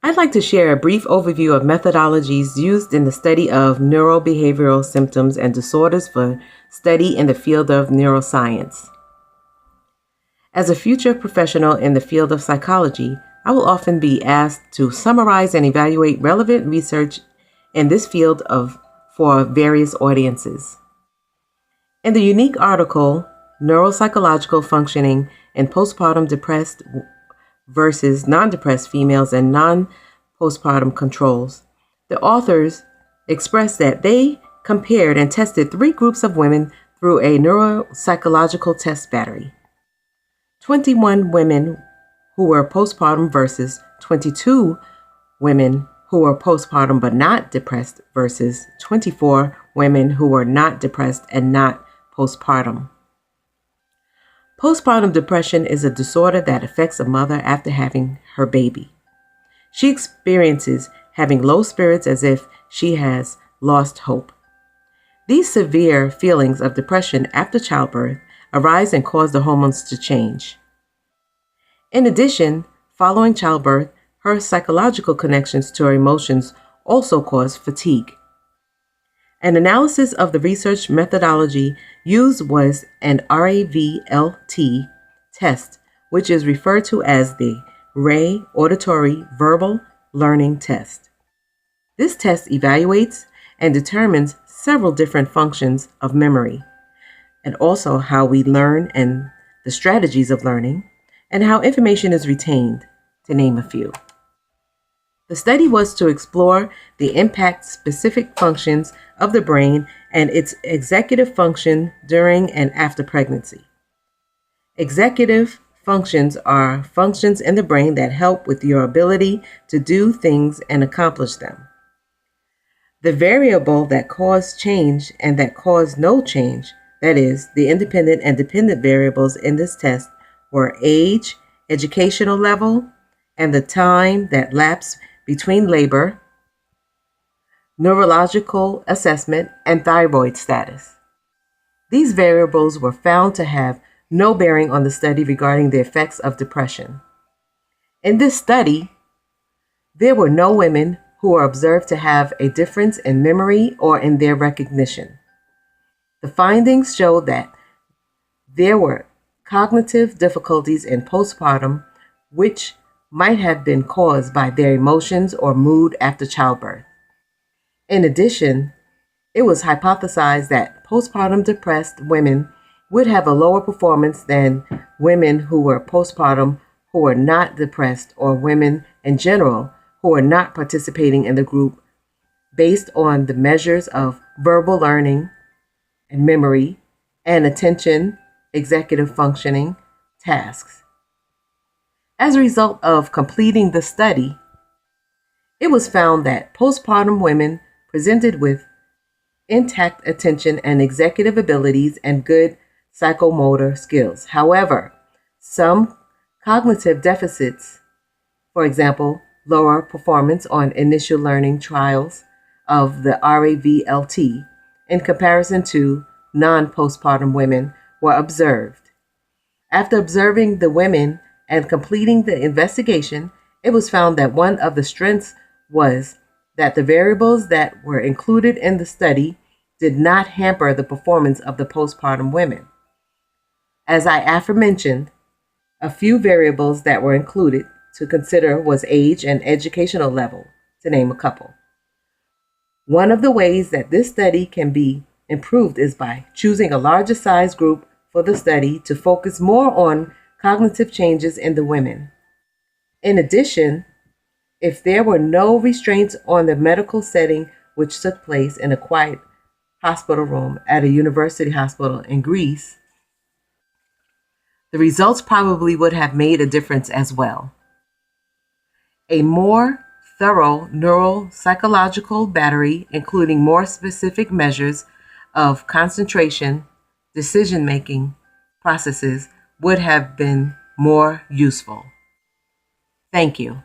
I'd like to share a brief overview of methodologies used in the study of neurobehavioral symptoms and disorders for study in the field of neuroscience. As a future professional in the field of psychology, I will often be asked to summarize and evaluate relevant research in this field for various audiences. In the unique article, Neuropsychological Functioning in Postpartum Depressed versus Non-Depressed Females and Non-Postpartum Controls, the authors expressed that they compared and tested 3 groups of women through a neuropsychological test battery. 21 women who were postpartum versus 22 women who were postpartum but not depressed versus 24 women who were not depressed and not postpartum. Postpartum depression is a disorder that affects a mother after having her baby. She experiences having low spirits as if she has lost hope. These severe feelings of depression after childbirth arise and cause the hormones to change. In addition, following childbirth, her psychological connections to her emotions also cause fatigue. An analysis of the research methodology used was an RAVLT test, which is referred to as the Ray Auditory Verbal Learning Test. This test evaluates and determines several different functions of memory, and also how we learn and the strategies of learning, and how information is retained, to name a few. The study was to explore the impact specific functions of the brain and its executive function during and after pregnancy. Executive functions are functions in the brain that help with your ability to do things and accomplish them. The variable that cause change and that cause no change, that is, the independent and dependent variables in this test, were age, educational level, and the time that lapsed between labor, neurological assessment, and thyroid status. These variables were found to have no bearing on the study regarding the effects of depression. In this study, there were no women who were observed to have a difference in memory or in their recognition. The findings showed that there were cognitive difficulties in postpartum, which might have been caused by their emotions or mood after childbirth. In addition, it was hypothesized that postpartum depressed women would have a lower performance than women who were postpartum who were not depressed, or women in general who were not participating in the group, based on the measures of verbal learning and memory and attention, executive functioning tasks. As a result of completing the study, it was found that postpartum women presented with intact attention and executive abilities and good psychomotor skills. However, some cognitive deficits, for example, lower performance on initial learning trials of the RAVLT in comparison to non-postpartum women, were observed. After observing the women and completing the investigation, it was found that one of the strengths was that the variables that were included in the study did not hamper the performance of the postpartum women. As I aforementioned, a few variables that were included to consider was age and educational level, to name a couple. One of the ways that this study can be improved is by choosing a larger size group for the study to focus more on cognitive changes in the women. In addition, if there were no restraints on the medical setting which took place in a quiet hospital room at a university hospital in Greece, the results probably would have made a difference as well. A more thorough neuropsychological battery, including more specific measures of concentration, decision-making processes, would have been more useful. Thank you.